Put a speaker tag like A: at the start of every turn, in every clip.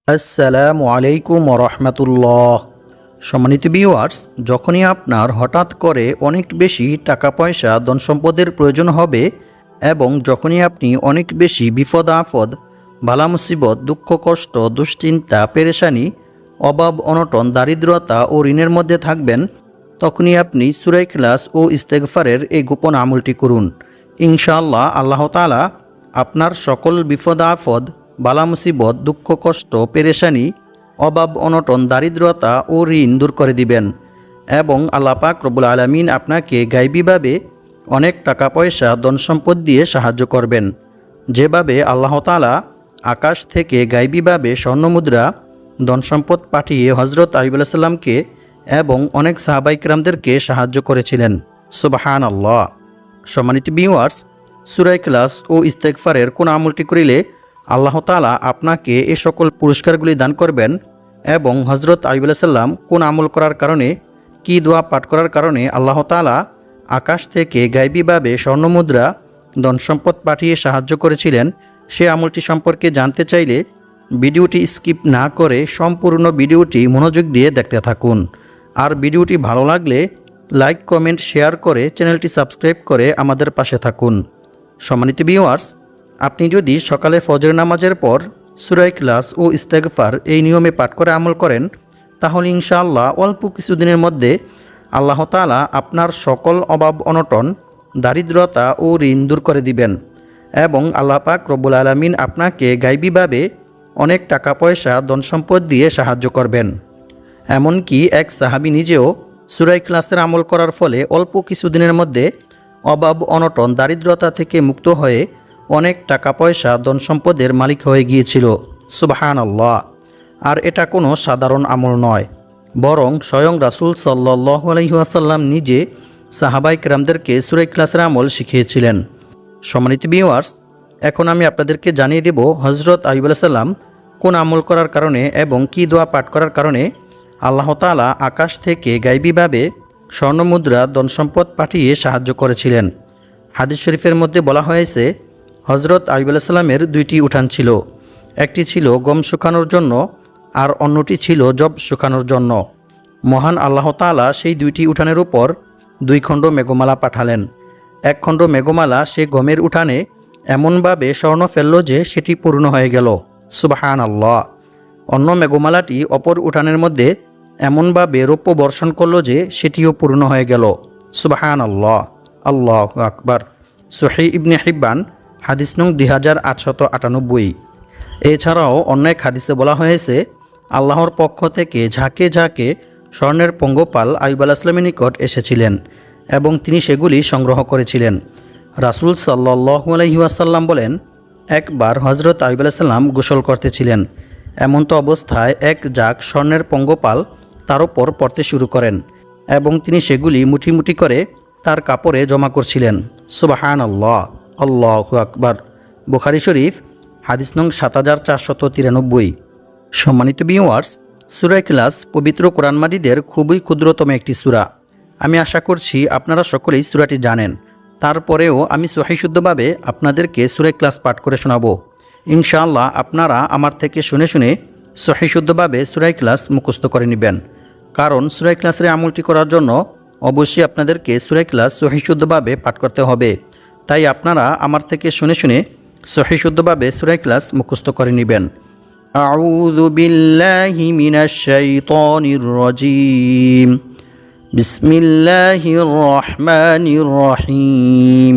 A: আসসালামু আলাইকুম রহমতুল্লাহ। সম্মানিত ভিউয়ার্স, যখনই আপনার হঠাৎ করে অনেক বেশি টাকা পয়সা ধন সম্পদের প্রয়োজন হবে এবং যখনই আপনি অনেক বেশি বিপদ আপদ, বালা মুসিবত, দুঃখ কষ্ট, দুশ্চিন্তা, পেরেশানি, অভাব অনটন, দারিদ্রতা ও ঋণের মধ্যে থাকবেন, তখনই আপনি সূরা ইখলাস ও ইস্তেগফারের এই গোপন আমলটি করুন। ইনশাআল্লাহ আল্লাহ তাআলা আপনার সকল বিপদ আপদ, বালা মুসিবত, দুঃখ কষ্ট, পেরেশানি, অভাব অনটন, দারিদ্রতা ও ঋণ দূর করে দিবেন এবং আল্লাহ পাক রব্বুল আলামিন আপনাকে গায়বীভাবে অনেক টাকা পয়সা ধন সম্পদ দিয়ে সাহায্য করবেন। যেভাবে আল্লাহ তাআলা আকাশ থেকে গায়বীভাবে স্বর্ণমুদ্রা, ধন সম্পদ পাঠিয়ে হযরত আইয়ুব আলাইহিস সালামকে এবং অনেক সাহাবায়ে কিরামদেরকে সাহায্য করেছিলেন। সুবহানাল্লাহ। সম্মানিত ভিউয়ার্স, সূরা ইখলাস ও ইস্তেগফারের কোন আমলটি করিলে আল্লাহ তাআলা আপনাকে এই সকল পুরস্কারগুলি দান করবেন এবং হযরত আইয়ুব আলাইহিস সালাম কোন আমল করার কারণে, কি দোয়া পাঠ করার কারণে আল্লাহ তাআলা আকাশ থেকে গায়বীভাবে স্বর্ণমুদ্রা, ধন সম্পদ পাঠিয়ে সাহায্য করেছিলেন, সে আমলটি সম্পর্কে জানতে চাইলে ভিডিওটি স্কিপ না করে সম্পূর্ণ ভিডিওটি মনোযোগ দিয়ে দেখতে থাকুন। আর ভিডিওটি ভালো লাগলে লাইক, কমেন্ট, শেয়ার করে চ্যানেলটি সাবস্ক্রাইব করে আমাদের পাশে থাকুন। সম্মানিত ভিউয়ার্স, আপনি যদি সকালে ফজর নামাজের পর সূরা ইখলাস ও ইস্তেগফার এই নিয়মে পাঠ করে আমল করেন, তাহলে ইনশাআল্লাহ অল্প কিছুদিনের মধ্যে আল্লাহ তাআলা আপনার সকল অভাব অনটন, দারিদ্রতা ও ঋণ দূর করে দিবেন এবং আল্লাহ পাক রব্বুল আলামিন আপনাকে গায়বীভাবে অনেক টাকা পয়সা ধন সম্পদ দিয়ে সাহায্য করবেন। এমনকি এক সাহাবী নিজেও সূরা ইখলাসের আমল করার ফলে অল্প কিছুদিনের মধ্যে অভাব অনটন, দারিদ্রতা থেকে মুক্ত হয়ে অনেক টাকা পয়সা ধন সম্পদের মালিক হয়ে গিয়েছিল। সুবহানাল্লাহ। আর এটা কোনো সাধারণ আমল নয়, বরং স্বয়ং রাসূল সাল্লাল্লাহু আলাইহি ওয়াসাল্লাম নিজে সাহাবায়ে কিরামদেরকে সূরা ইখলাসের আমল শিখিয়েছিলেন। সম্মানিত ভিউয়ার্স, এখন আমি আপনাদেরকে জানিয়ে দেব হযরত আইয়ুব আলাইহিস সালাম কোন আমল করার কারণে এবং কি দোয়া পাঠ করার কারণে আল্লাহ তাআলা আকাশ থেকে গায়বীভাবে স্বর্ণমুদ্রা, ধন সম্পদ পাঠিয়ে সাহায্য করেছিলেন। হাদিস শরীফের মধ্যে বলা হয়েছে, হযরত আইয়ুব আলাইহিস সালামের দুইটি উঠান ছিল, একটি ছিল গম শুকানোর জন্য আর অন্যটি ছিল যব শুকানোর জন্য। মহান আল্লাহ তাআলা সেই দুইটি উঠানের উপর 2 খণ্ড মেঘমালা পাঠালেন। এক খণ্ড মেঘমালা সে গমের উঠানে এমনভাবে স্বর্ণ ফেলল যে সেটি পূর্ণ হয়ে গেল। সুবহানাল্লাহ। অন্য মেঘমালাটি অপর উঠানের মধ্যে এমনভাবে রৌপ্য বর্ষণ করল যে সেটিও পূর্ণ হয়ে গেল। সুবহানাল্লাহ। আল্লাহু আকবার। সহিহ ইবনে হিব্বান, হাদিস নং 2898। এছাড়াও অন্য এক হাদিসে বলা হয়েছে, আল্লাহর পক্ষ থেকে ঝাঁকে ঝাঁকে স্বর্ণের পঙ্গপাল আইয়ুব আলাইহিস সালামের নিকট এসেছিলেন এবং তিনি সেগুলি সংগ্রহ করেছিলেন। রাসূল সাল্লাল্লাহু আলাইহি ওয়াসাল্লাম বলেন, একবার হযরত আইয়ুব আলাইহিস সালাম গোসল করতেছিলেন। এমন্ত অবস্থায় এক ঝাঁক স্বর্ণের পঙ্গপাল তার উপর পড়তে শুরু করেন এবং তিনি সেগুলি মুঠি মুঠি করে তার কাপড়ে জমা করছিলেন। সুবহানাল্লাহ। আল্লাহু আকবার। বুখারী শরীফ, হাদিস নং 7493। সম্মানিত ভিউয়ার্স, সূরা ইখলাস পবিত্র কোরআন মাজিদের খুবই ক্ষুদ্রতম একটি সূরা। আমি আশা করছি আপনারা সকলেই সূরাটি জানেন। তারপরেও আমি সহিশুদ্ধভাবে আপনাদেরকে সূরা ইখলাস পাঠ করে শোনাবো। ইনশাআল্লাহ আপনারা আমার থেকে শুনে শুনে সহিশুদ্ধভাবে সূরা ইখলাস মুখস্থ করে নেবেন। কারণ সূরা ইখলাসের আমলটি করার জন্য অবশ্যই আপনাদেরকে সূরা ইখলাস সহিশুদ্ধভাবে পাঠ করতে হবে। তাই আপনারা আমার থেকে শুনে শুনে সহিশুদ্ধভাবে সূরা ইখলাস মুখস্থ করে নেবেন। আউযু বিল্লাহি মিনাশ শাইতানির রাজীম। বিসমিল্লাহির রহমানির রহিম।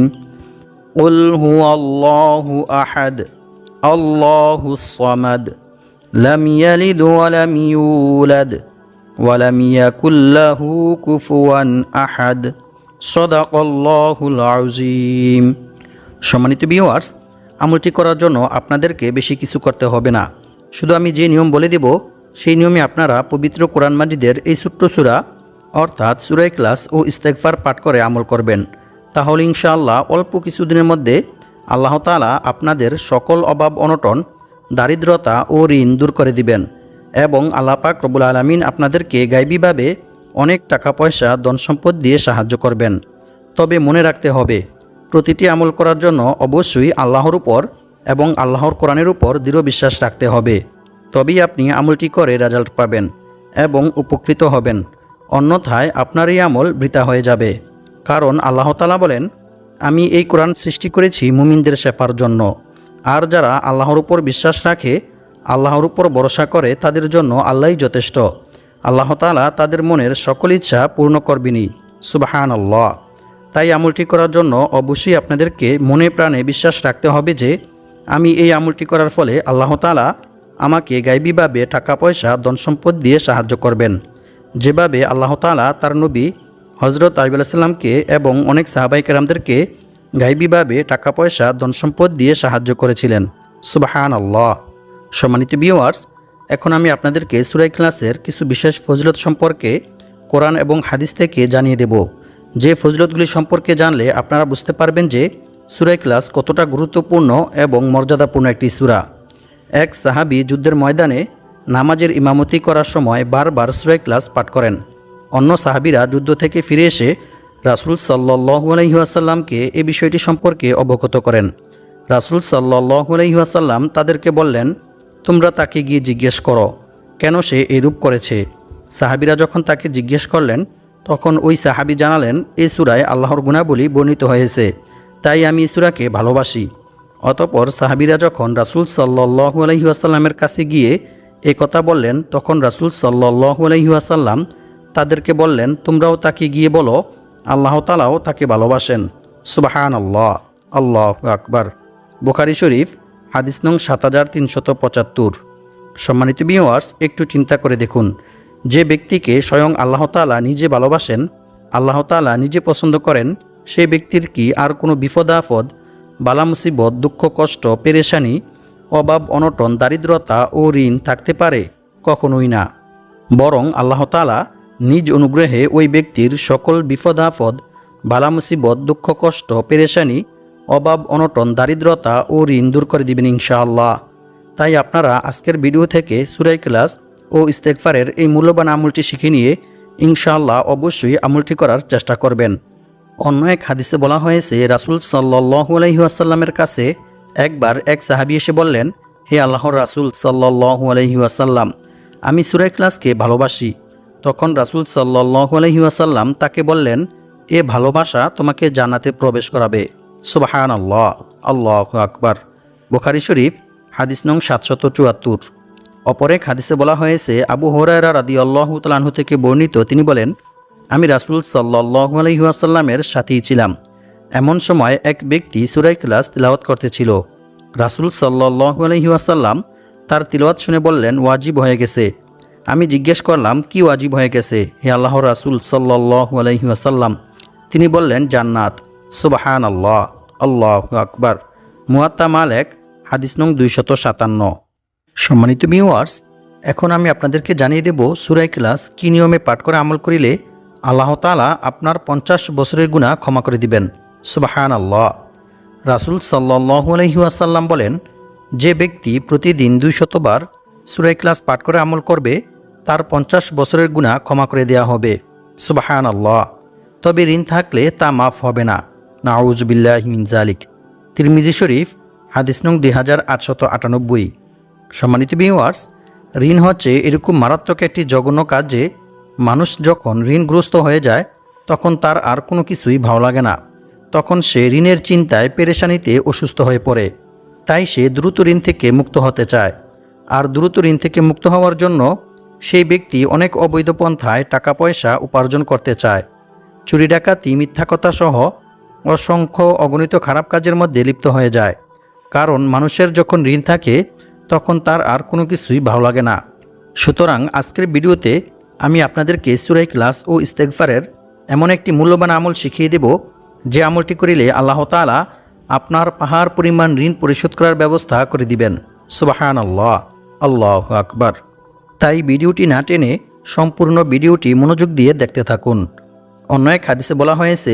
A: কুল হুয়াল্লাহু আহাদ, আল্লাহুস সামাদ, লাম ইয়ালিদ ওয়া লাম ইউলাদ ওয়া লাম ইয়াকুল লাহু কুফুয়ান আহাদ। সাদাকাল্লাহুল আযীম। সম্মানিত ভিউয়ার্স, আমলটি করার জন্য আপনাদেরকে বেশি কিছু করতে হবে না। শুধু আমি যে নিয়ম বলে দেব সেই নিয়মে আপনারা পবিত্র কোরআন মাজিদের এই ছোট্ট সূরা অর্থাৎ সূরা ইখলাস ও ইস্তেগফার পাঠ করে আমল করবেন। তাহলে ইনশাআল্লাহ অল্প কিছুদিনের মধ্যে আল্লাহ তাআলা আপনাদের সকল অভাব অনটন, দারিদ্রতা ও ঋণ দূর করে দিবেন এবং আল্লাহ পাক রব্বুল আলামিন আপনাদেরকে গায়বীভাবে অনেক টাকা পয়সা ধন সম্পদ দিয়ে সাহায্য করবেন। তবে মনে রাখতে হবে, প্রতিটি আমল করার জন্য অবশ্যই আল্লাহর উপর এবং আল্লাহর কোরআনের উপর দৃঢ় বিশ্বাস রাখতে হবে। তবেই আপনি আমলটি করে রেজাল্ট পাবেন এবং উপকৃত হবেন। অন্যথায় আপনার এই আমল বৃথা হয়ে যাবে। কারণ আল্লাহ তাআলা বলেন, আমি এই কোরআন সৃষ্টি করেছি মুমিনদের শেফার জন্য। আর যারা আল্লাহর উপর বিশ্বাস রাখে, আল্লাহর উপর ভরসা করে, তাদের জন্য আল্লাহই যথেষ্ট। আল্লাহ তাআলা তাদের মনের সকল ইচ্ছা পূর্ণ করবেনই। সুবহানাল্লাহ। তাই আমলটি করার জন্য অবশ্যই আপনাদেরকে মনে প্রাণে বিশ্বাস রাখতে হবে যে আমি এই আমলটি করার ফলে আল্লাহ তাআলা আমাকে গায়বীভাবে টাকা পয়সা ধন সম্পদ দিয়ে সাহায্য করবেন, যেভাবে আল্লাহ তাআলা তার নবী হযরত আইয়ুব আলাইহিস সালামকে এবং অনেক সাহাবায়ে কেরামদেরকে গায়বীভাবে টাকা পয়সা ধন সম্পদ দিয়ে সাহায্য করেছিলেন। সুবহানাল্লাহ। সম্মানিত ভিউয়ার্স, এখন আমি আপনাদেরকে সূরা ইখলাসের কিছু বিশেষ ফজিলত সম্পর্কে কোরআন এবং হাদিস থেকে জানিয়ে দেব। যে ফজিলতগুলি সম্পর্কে জানলে আপনারা বুঝতে পারবেন যে সূরা ইখলাস কতটা গুরুত্বপূর্ণ এবং মর্যাদাপূর্ণ একটি সূরা। এক সাহাবী যুদ্ধের ময়দানে নামাজের ইমামতি করার সময় বারবার সূরা ইখলাস পাঠ করেন। অন্য সাহাবীরা যুদ্ধ থেকে ফিরে এসে রাসূল সাল্লাল্লাহু আলাইহি ওয়াসাল্লামকে এই বিষয়টি সম্পর্কে অবগত করেন। রাসূল সাল্লাল্লাহু আলাইহি ওয়াসাল্লাম তাদেরকে বললেন, তোমরা তাকে গিয়ে জিজ্ঞেস করো কেন সে এরূপ করেছে। সাহাবীরা যখন তাকে জিজ্ঞেস করলেন, তখন ওই সাহাবী জানালেন, এই সূরায় আল্লাহর গুণাবলী বর্ণিত হয়েছে, তাই আমি এই সূরাকে ভালোবাসি। অতঃপর সাহাবীরা যখন রাসূল সাল্লাল্লাহু আলাইহি ওয়াসাল্লামের কাছে গিয়ে এই কথা বললেন, তখন রাসূল সাল্লাল্লাহু আলাইহি ওয়াসাল্লাম তাদেরকে বললেন, তোমরাও তাকে গিয়ে বলো আল্লাহ তাআলাও তাকে ভালোবাসেন। সুবহানাল্লাহ। আল্লাহু আকবার। বুখারী শরীফ হাদিস নং 7375। সম্মানিত ভিউয়ার্স, একটু চিন্তা করে দেখুন, যে ব্যক্তিকে স্বয়ং আল্লাহ তাআলা নিজে ভালোবাসেন, আল্লাহ তাআলা নিজে পছন্দ করেন, সেই ব্যক্তির কি আর কোনো বিপদ আপদ, বালা মুসিবত, দুঃখ কষ্ট, পেরেশানি, অভাব অনটন, দারিদ্রতা ও ঋণ থাকতে পারে? কখনোই না। বরং আল্লাহ তাআলা নিজ অনুগ্রহে ওই ব্যক্তির সকল বিপদ আপদ, বালা মুসিবত, দুঃখ কষ্ট, পেরেশানি, অভাব অনটন, দারিদ্রতা ও ঋণ দূর করে দিবেন ইনশাআল্লাহ। তাই আপনারা আজকের ভিডিও থেকে সূরা ইখলাস ও ইস্তেগফারের এই মূল্যবান আমলটি শিখে নিয়ে ইনশাআল্লাহ অবশ্যই আমলটি করার চেষ্টা করবেন। অন্য এক হাদিসে বলা হয়েছে, রাসূল সাল্লাল্লাহু আলাইহি ওয়াসাল্লামের কাছে একবার এক সাহাবী এসে বললেন, হে আল্লাহর রাসূল সাল্লাল্লাহু আলাইহি ওয়াসাল্লাম, আমি সূরা ইখলাসকে ভালোবাসি। তখন রাসূল সাল্লাল্লাহু আলাইহি ওয়াসাল্লাম তাকে বললেন, এ ভালোবাসা তোমাকে জান্নাতে প্রবেশ করাবে। সুবহানাল্লাহ। আল্লাহু আকবার। বুখারী শরীফ হাদিস নং 774। অপর এক হাদিসে বলা হয়েছে, আবু হুরায়রা রাদিয়াল্লাহু তাআলা আনহু থেকে বর্ণিত, তিনি বলেন, আমি রাসূল সাল্লাল্লাহু আলাইহি ওয়াসাল্লামের সাথেই ছিলাম। এমন সময় এক ব্যক্তি সূরা ইখলাস তিলাওয়াত করতেছিল। রাসূল সাল্লাল্লাহু আলাইহি ওয়াসাল্লাম তার তিলাওয়াত শুনে বললেন, ওয়াজিব হয়ে গেছে। আমি জিজ্ঞেস করলাম, কি ওয়াজিব হয়ে গেছে হে আল্লাহর রাসূল সাল্লাল্লাহু আলাইহি ওয়াসাল্লাম? তিনি বললেন, জান্নাত। সুবহানাল্লাহ। আল্লাহু আকবার। মুয়াত্তা মালিক হাদিস নং 257। সম্মানিত ভিউয়ার্স, এখন আমি আপনাদেরকে জানিয়ে দেব সূরা ইখলাস কি নিয়মে পাঠ করে আমল করিলে আল্লাহ তাআলা আপনার 50 বছরের গুনাহ ক্ষমা করে দিবেন। সুবহানাল্লাহ। রাসূল সাল্লাল্লাহু আলাইহি ওয়াসাল্লাম বলেন, যে ব্যক্তি প্রতিদিন 200 বার সূরা ইখলাস পাঠ করে আমল করবে, তার 50 বছরের গুনাহ ক্ষমা করে দেওয়া হবে। সুবহানাল্লাহ। তবে ঋণ থাকলে তা মাফ হবে না। নাউযু বিল্লাহি মিন যালিক। তিরমিজি শরীফ হাদিস নং 2898। সম্মানিত ভিউয়ার্স, ঋণ হচ্ছে এরকম মারাত্মক একটি জঘন্য কাজ যে মানুষ যখন ঋণগ্রস্ত হয়ে যায় তখন তার আর কোনো কিছুই ভালো লাগে না। তখন সে ঋণের চিন্তায় পেরেশানিতে অসুস্থ হয়ে পড়ে। তাই সে দ্রুত ঋণ থেকে মুক্ত হতে চায়। আর দ্রুত ঋণ থেকে মুক্ত হওয়ার জন্য সেই ব্যক্তি অনেক অবৈধ পন্থায় টাকা পয়সা উপার্জন করতে চায়। চুরি ডাকাতি, মিথ্যা কথা সহ অসংখ্য অগণিত খারাপ কাজের মধ্যে লিপ্ত হয়ে যায়। কারণ মানুষের যখন ঋণ থাকে তখন তার আর কোনো কিছুই ভালো লাগে না। সুতরাং আজকের ভিডিওতে আমি আপনাদেরকে সূরা ইখলাস ও ইস্তেগফারের এমন একটি মূল্যবান আমল শিখিয়ে দেব, যে আমলটি করিলে আল্লাহ তাআলা আপনার পাহাড় পরিমাণ ঋণ পরিশোধ করার ব্যবস্থা করে দিবেন। সুবহানাল্লাহ। আল্লাহু আকবার। তাই ভিডিওটি না টেনে সম্পূর্ণ ভিডিওটি মনোযোগ দিয়ে দেখতে থাকুন। অন্য এক হাদিসে বলা হয়েছে,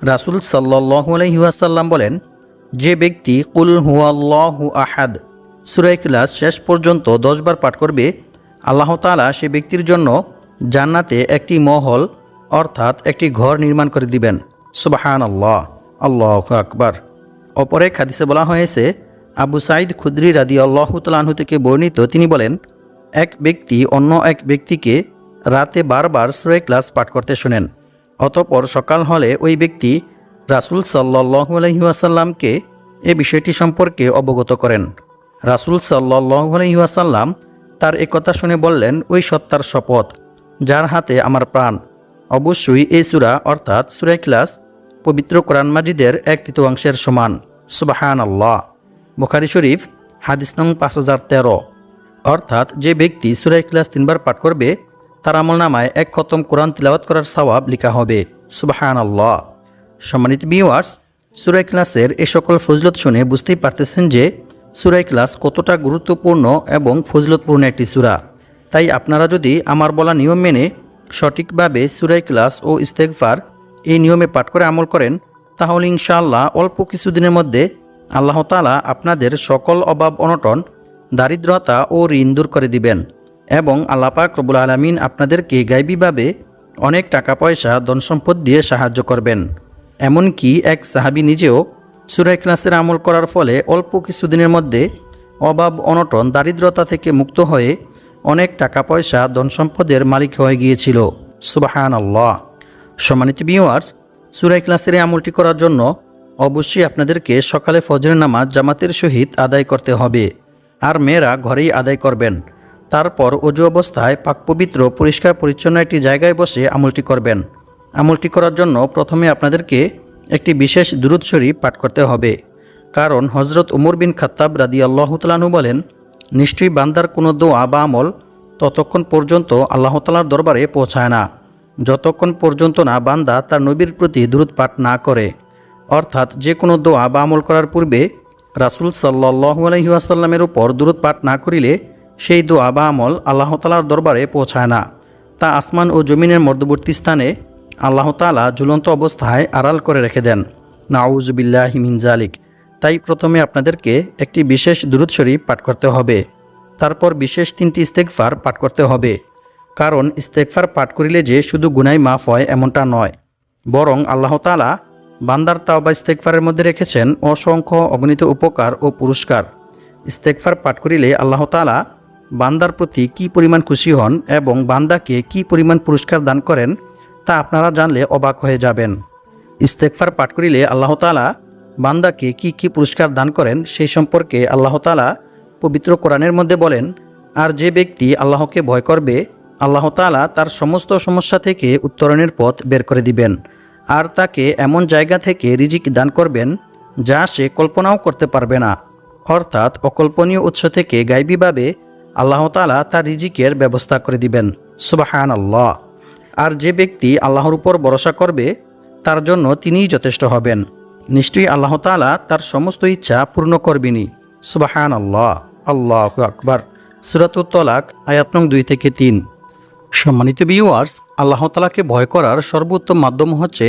A: রাসূল সাল্লাল্লাহু আলাইহি ওয়াসাল্লাম বলেন, যে ব্যক্তি কুল হুয়াল্লাহু আহাদ সূরা ইখলাস শেষ পর্যন্ত 10 বার পাঠ করবে, আল্লাহ তাআলা সে ব্যক্তির জন্য জান্নাতে একটি মহল অর্থাৎ একটি ঘর নির্মাণ করে দিবেন। সুবহানাল্লাহ। আল্লাহু আকবার। অপর এক হাদিসে বলা হয়েছে, আবু সাঈদ খুদরি রাদিয়াল্লাহু তাআলা আনহু থেকে বর্ণিত, তিনি বলেন, এক ব্যক্তি অন্য এক ব্যক্তিকে রাতে বারবার সূরা ইখলাস পাঠ করতে শোনেন। অতঃপর সকাল হলে ওই ব্যক্তি রাসূল সাল্লাল্লাহু আলাইহি ওয়াসাল্লামকে এ বিষয়টি সম্পর্কে অবগত করেন। রাসূল সাল্লাল্লাহু আলাইহি ওয়াসাল্লাম তার এ কথা শুনে বললেন, ওই সত্তার শপথ যার হাতে আমার প্রাণ, অবশ্যই এই সূরা অর্থাৎ সূরা ইখলাস পবিত্র কোরআন মাজিদের 1/3 সমান। সুবহানাল্লাহ। বুখারী শরীফ হাদিস নং 5013। অর্থাৎ যে ব্যক্তি সূরা ইখলাস 3 বার পাঠ করবে তার আমলনামায় 1 খতম কোরআন তিলাওয়াত করার সওয়াব লেখা হবে। সুবহানাল্লাহ। সম্মানিত ভিউয়ার্স, সূরা ইখলাসের এই সকল ফজিলত শুনে বুঝতেই পারতেছেন যে সূরা ইখলাস কতটা গুরুত্বপূর্ণ এবং ফজিলতপূর্ণ একটি সূরা। তাই আপনারা যদি আমার বলা নিয়ম মেনে সঠিকভাবে সূরা ইখলাস ও ইস্তেগফার এই নিয়মে পাঠ করে আমল করেন, তাহলে ইনশাআল্লাহ অল্প কিছুদিনের মধ্যে আল্লাহ তাআলা আপনাদের সকল অভাব অনটন, দারিদ্রতা ও ঋণ দূর করে দিবেন এবং আল্লাহ পাক রব্বুল আলামিন আপনাদেরকে গায়বীভাবে অনেক টাকা পয়সা ধন সম্পদ দিয়ে সাহায্য করবেন। এমনকি এক সাহাবী নিজেও সূরা ইখলাসের আমল করার ফলে অল্প কিছুদিনের মধ্যে অভাব অনটন, দারিদ্রতা থেকে মুক্ত হয়ে অনেক টাকা পয়সা ধন সম্পদের মালিক হয়ে গিয়েছিল। সুবহানাল্লাহ। সম্মানিত ভিউয়ার্স, সূরা ইখলাসের এই আমলটি করার জন্য অবশ্যই আপনাদেরকে সকালে ফজরের নামাজ জামাতের সহিত আদায় করতে হবে, আর মেয়েরা ঘরেই আদায় করবেন। তারপর ওযু অবস্থায় পাক পবিত্র পরিষ্কার পরিচ্ছন্ন একটি জায়গায় বসে আমলটি করবেন। আমলটি করার জন্য প্রথমে আপনাদেরকে একটি বিশেষ দুরূদ শরীফ পাঠ করতে হবে, কারণ হযরত উমর বিন খাত্তাব রাদিয়াল্লাহু তাআলা আনহু বলেন, নিশ্চয়ই বান্দার কোনো দোয়া বা আমল ততক্ষণ পর্যন্ত আল্লাহ তাআলার দরবারে পৌঁছায় না যতক্ষণ পর্যন্ত না বান্দা তার নবীর প্রতি দুরূদ পাঠ না করে। অর্থাৎ যে কোনো দোয়া বা আমল করার পূর্বে রাসূল সাল্লাল্লাহু আলাইহি ওয়াসাল্লামের উপর দুরূদ পাঠ না করিলে সেই দোয়া বা আমল আল্লাহ তাআলার দরবারে পৌঁছায় না। তা আসমান ও জমিনের মধ্যবর্তী স্থানে আল্লাহ তাআলা ঝুলন্ত অবস্থায় আড়াল করে রেখে দেন। নাউযু বিল্লাহি মিন যালিক। তাই প্রথমে আপনাদেরকে একটি বিশেষ দুরূদ শরীফ পাঠ করতে হবে, তারপর বিশেষ 3টি ইস্তেগফার পাঠ করতে হবে। কারণ ইস্তেগফার পাঠ করিলে যে শুধু গুনাহ মাফ হয় এমনটা নয়, বরং আল্লাহ তাআলা বান্দার তাওবা ইস্তেগফারের মধ্যে রেখেছেন অসংখ্য অগণিত উপকার ও পুরস্কার। ইস্তেগফার পাঠ করিলে আল্লাহ তাআলা বান্দার প্রতি কী পরিমাণ খুশি হন এবং বান্দাকে কী পরিমাণ পুরস্কার দান করেন তা আপনারা জানলে অবাক হয়ে যাবেন। ইস্তেগফার পাঠ করিলে আল্লাহ তাআলা বান্দাকে কী কী পুরস্কার দান করেন সেই সম্পর্কে আল্লাহ তাআলা পবিত্র কোরআনের মধ্যে বলেন, আর যে ব্যক্তি আল্লাহকে ভয় করবে আল্লাহ তাআলা তার সমস্ত সমস্যা থেকে উত্তরণের পথ বের করে দিবেন, আর তাকে এমন জায়গা থেকে রিজিক দান করবেন যা সে কল্পনাও করতে পারবে না। অর্থাৎ অকল্পনীয় উৎস থেকে গায়বীভাবে আল্লাহ তাআলা তার রিজিকের ব্যবস্থা করে দিবেন। সুবহানাল্লাহ। আর যে ব্যক্তি আল্লাহর উপর ভরসা করবে তার জন্য তিনিই যথেষ্ট হবেন, নিশ্চয়ই আল্লাহ তাআলা তার সমস্ত ইচ্ছা পূর্ণ করবেনই। সুবহানাল্লাহ। আল্লাহু আকবার। সূরাতুত তালাক আয়াত নং 2 থেকে 3। সম্মানিত ভিউয়ার্স, আল্লাহ তাআলাকে ভয় করার সর্বোত্তম মাধ্যম হচ্ছে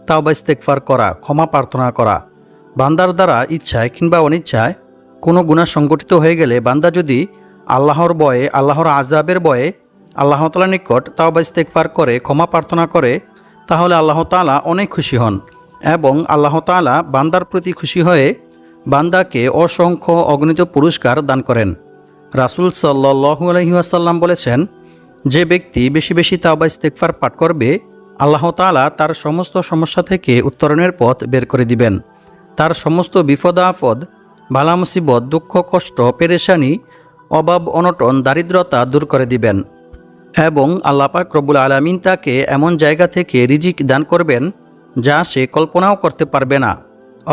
A: তাওবা ইস্তেগফার করা, ক্ষমা প্রার্থনা করা। বান্দার দ্বারা ইচ্ছায় কিংবা অনিচ্ছায় কোনো গুনাহ সংগঠিত হয়ে গেলে বান্দা যদি আল্লাহর ভয়ে, আল্লাহর আযাবের ভয়ে আল্লাহ তাআলার নিকট তাওবা ইস্তেগফার করে, ক্ষমা প্রার্থনা করে, তাহলে আল্লাহ তাআলা অনেক খুশি হন এবং আল্লাহ তাআলা বান্দার প্রতি খুশি হয়ে বান্দাকে অসংখ্য অগণিত পুরস্কার দান করেন। রাসূল সাল্লাল্লাহু আলাইহি ওয়াসাল্লাম বলেছেন, যে ব্যক্তি বেশি বেশি তাওবা ইস্তেগফার পাঠ করবে আল্লাহ তাআলা তার সমস্ত সমস্যা থেকে উত্তরণের পথ বের করে দিবেন। তার সমস্ত বিপদ আপদ, বালা মুসিবত, দুঃখ কষ্ট, পেরেশানি, অভাব অনটন, দারিদ্রতা দূর করে দিবেন এবং আল্লাহ পাক রব্বুল আলামিন তাকে এমন জায়গা থেকে রিজিক দান করবেন যা সে কল্পনাও করতে পারবে না।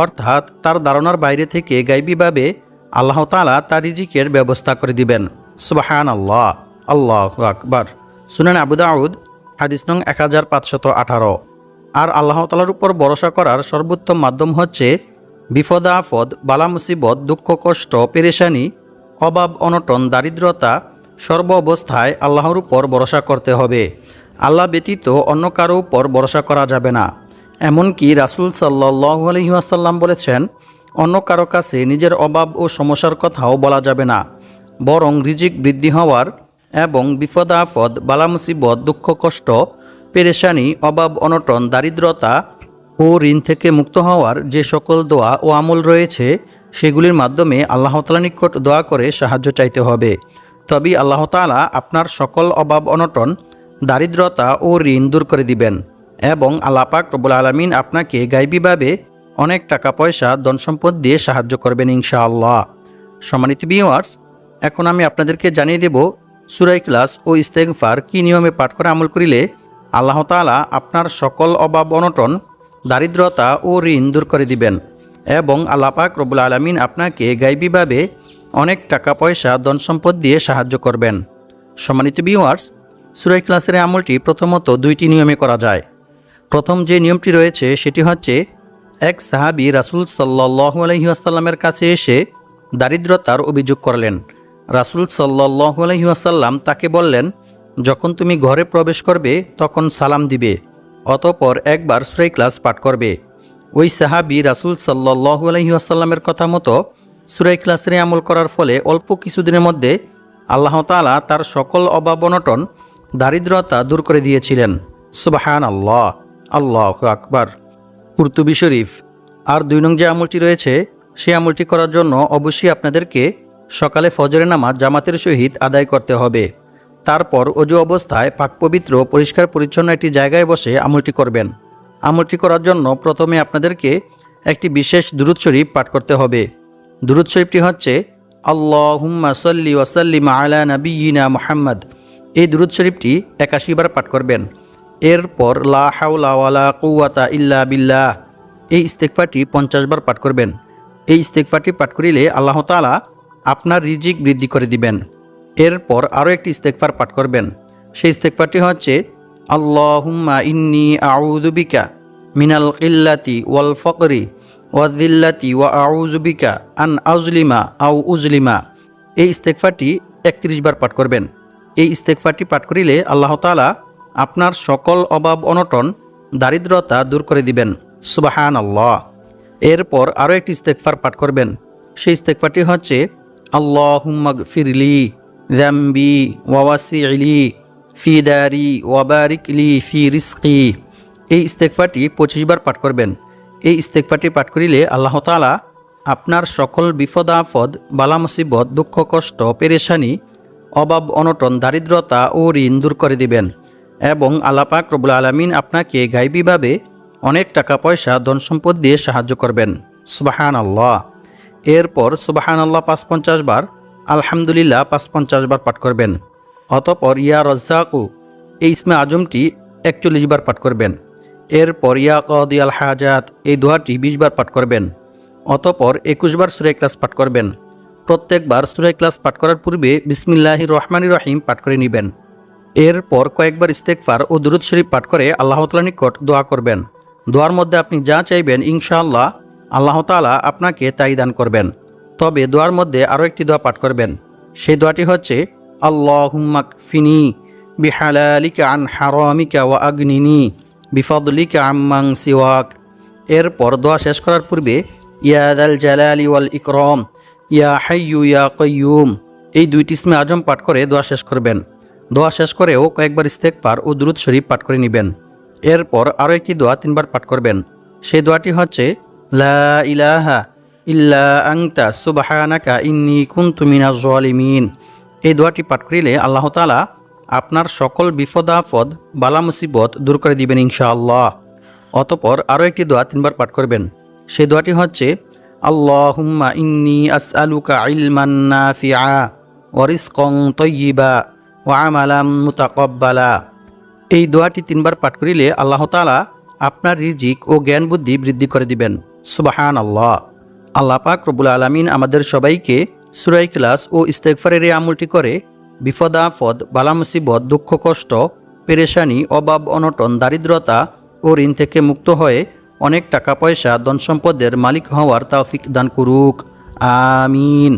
A: অর্থাৎ তার ধারণার বাইরে থেকে গায়বীভাবে আল্লাহ তাআলা তার রিজিকের ব্যবস্থা করে দিবেন। সুবহানাল্লাহ। আল্লাহু আকবার। সুনান আবু দাউদ হাদিস নং 1518। আর আল্লাহ তাআলার উপর ভরসা করার সর্বোত্তম মাধ্যম হচ্ছে বিপদ আপদ, বালা মুসিবত, দুঃখ কষ্ট, পেরেশানি, অভাব অনটন, দারিদ্রতা সর্ব অবস্থায় আল্লাহর উপর ভরসা করতে হবে। আল্লাহ ব্যতীত অন্য কারো উপর ভরসা করা যাবে না। এমনকি রাসূল সাল্লাল্লাহু আলাইহি ওয়াসাল্লাম বলেছেন, অন্য কারো কাছে নিজের অভাব ও সমস্যার কথাও বলা যাবে না, বরং রিজিক বৃদ্ধি হওয়ার এবং বিপদ আপদ, বালা মুসিবত, দুঃখ কষ্ট, পেরেশানি, অভাব অনটন, দারিদ্রতা ও ঋণ থেকে মুক্ত হওয়ার যে সকল দোয়া ও আমল রয়েছে সেগুলির মাধ্যমে আল্লাহ তাআলার নিকট দোয়া করে সাহায্য চাইতে হবে। তবেই আল্লাহ তাআলা আপনার সকল অভাব অনটন, দারিদ্রতা ও ঋণ দূর করে দিবেন এবং আল্লাহ পাক রব্বুল আলামিন আপনাকে গায়বীভাবে অনেক টাকা পয়সা ধন সম্পদ দিয়ে সাহায্য করবেন ইনশাআল্লাহ। সম্মানিত ভিউয়ার্স, এখন আমি আপনাদেরকে জানিয়ে দেব সূরা ইখলাস ও ইস্তেগফার কী নিয়মে পাঠ করে আমল করিলে আল্লাহ তাআলা আপনার সকল অভাব অনটন, দারিদ্রতা ও ঋণ দূর করে দিবেন এবং আল্লাহ পাক রব্বুল আলামিন আপনাকে গায়বীভাবে অনেক টাকা পয়সা ধন সম্পদ দিয়ে সাহায্য করবেন। সম্মানিত ভিউয়ার্স, সূরা ইখলাসের আমলটি প্রথমত দুইটি নিয়মে করা যায়। প্রথম যে নিয়মটি রয়েছে সেটি হচ্ছে, এক সাহাবী রাসূল সাল্লাল্লাহু আলাইহি ওয়াসাল্লামের কাছে এসে দারিদ্রতার অভিযোগ করলেন। রাসূল সাল্লাল্লাহু আলাইহি ওয়াসাল্লাম তাকে বললেন, যখন তুমি ঘরে প্রবেশ করবে তখন সালাম দিবে, অতঃপর একবার সূরা ইখলাস পাঠ করবে। ওই সাহাবী রাসূল সাল্লাল্লাহু আলাইহি ওয়াসাল্লামের কথা মতো সূরা ইখলাসের আমল করার ফলে অল্প কিছুদিনের মধ্যে আল্লাহ তাআলা তার সকল অভাব অনটন, দারিদ্রতা দূর করে দিয়েছিলেন। সুবহানাল্লাহ, আল্লাহু আকবার। কুরতুবী শরীফ। আর 2 নং যে আমলটি রয়েছে সেই আমলটি করার জন্য অবশ্যই আপনাদেরকে সকালে ফজরের নামাজ জামাতের সহিত আদায় করতে হবে। তারপর অজু অবস্থায় পাক পবিত্র পরিষ্কার পরিচ্ছন্ন একটি জায়গায় বসে আমলটি করবেন। আমলটি করার জন্য প্রথমে আপনাদেরকে একটি বিশেষ দুরূদ শরীফ পাঠ করতে হবে। দুরূদ শরীফটি হচ্ছে আল্লাহুম্মা সাল্লি ওয়া সাল্লিম আলা নাবিয়িনা মুহাম্মদ। এই দুরূদ শরীফটি 81 বার পাঠ করবেন। এরপর লা হাওলা ওয়ালা কুওয়াতা ইল্লা বিল্লাহ এই ইস্তেগফারটি 50 বার পাঠ করবেন। এই ইস্তেগফারটি পাঠ করিলে আল্লাহ তাআলা আপনার রিজিক বৃদ্ধি করে দিবেন। এরপর আরও একটি ইস্তেগফার পাঠ করবেন। সেই ইস্তেগফারটি হচ্ছে আল্লাহুম্মা ইন্নী আউযু বিকা মিনাল কিল্লাতি ওয়াল ফকরি ওয়াযিল্লাতি ওয়া আউযু বিকা আন আযলিমা আও উযলিমা। এই ইস্তেগফারটি 31 বার পাঠ করবেন। এই ইস্তেগফারটি পাঠ করিলে আল্লাহ তাআলা আপনার সকল অভাব অনটন, দারিদ্রতা দূর করে দিবেন। সুবহানাল্লাহ। এরপর আরও একটি ইস্তেগফার পাঠ করবেন। সেই ইস্তেগফারটি হচ্ছে আল্লাহুম্মা গফিরলি যামবি ওয়া ওয়াসি'লি ফি দারি ওয়া বারিক লি ফি রিজকি। এই ইস্তেগফারটি 25 বার পাঠ করবেন। এই ইস্তেগফারটি পাঠ করিলে আল্লাহ তাআলা আপনার সকল বিপদ আপদ, বালা মুসিবত, দুঃখ কষ্ট, পেরেশানি, অভাব অনটন, দারিদ্রতা ও ঋণ দূর করে দিবেন এবং আল্লাহ পাক রব্বুল আলামিন আপনাকে গায়বীভাবে অনেক টাকা পয়সা ধন সম্পদ দিয়ে সাহায্য করবেন। সুবহানাল্লাহ। এরপর সুবহানাল্লাহ 550 বার, আলহামদুলিল্লাহ 550 বার পাঠ করবেন। অতঃপর ইয়া রাজ্জাকু এই ইসমে আজমটি 41 বার পাঠ করবেন। এরপর ইয়া কাদিয়াল হাজাত এই দোয়াটি 20 বার পাঠ করবেন। অতঃপর 21 বার সূরা ইখলাস পাঠ করবেন। প্রত্যেকবার সূরা ইখলাস পাঠ করার পূর্বে বিসমিল্লাহির রহমানির রহিম পাঠ করে নেবেন। এরপর কয়েকবার ইস্তেগফার ও দুরূদ শরীফ পাঠ করে আল্লাহ তাআলার নিকট দোয়া করবেন। দোয়ার মধ্যে আপনি যা চাইবেন ইনশাআল্লাহ আল্লাহ তাআলা আপনাকে তাই দান করবেন। তবে দোয়ার মধ্যে আরও একটি দোয়া পাঠ করবেন। সেই দোয়াটি হচ্ছে আল্লাহুম্মা কফিনি বিহালালিকা আন হারামিকা ওয়া আগনিনি বিফাদলিকা আম্মান সিওয়াক। এরপর দোয়া শেষ করার পূর্বে ইয়া যাল জালালি ওয়াল ইকরাম ইয়া হাইয়্যু ইয়া কাইয়্যুম এই 2টি ইসমে আজম পাঠ করে দোয়া শেষ করবেন। দোয়া শেষ করেও কয়েকবার ইস্তেগফার ও দুরূদ শরীফ পাঠ করে নেবেন। এরপর আরও একটি দোয়া 3 বার পাঠ করবেন। সেই দোয়াটি হচ্ছে লা ইলাহা ইল্লা আনতা সুবহানাকা ইন্নী কুনতু মিনাজ জালিমিন। এই দোয়াটি পাঠ করিলে আল্লাহ তাআলা আপনার সকল বিপদ আপদ, বালা মুসিবত দূর করে দিবেন ইনশাআল্লাহ। অতঃপর আরও একটি দোয়া 3 বার পাঠ করবেন। সেই দোয়াটি হচ্ছে আল্লাহুম্মা ইন্নী আসআলুকা ইলমান নাফিআ ওয়া রিজকান তাইয়্যিবা ওয়া আমালাম মুতাকাব্বালা। এই দোয়াটি 3 বার পাঠ করিলে আল্লাহ তাআলা আপনার রিজিক ও জ্ঞান বুদ্ধি বৃদ্ধি করে দিবেন। সুবহানাল্লাহ। আল্লাহ পাক রব্বুল আলামিন আমাদের সবাইকে সূরা ইখলাস ও ইস্তেগফারের এই আমলটি করে বিপদ আপদ, বালা মুসিবত, দুঃখ কষ্ট, পেরেশানি, অভাব অনটন, দারিদ্রতা ও ঋণ থেকে মুক্ত হয়ে অনেক টাকা পয়সা, ধন সম্পদের মালিক হওয়ার তৌফিক দান করুক। আমিন।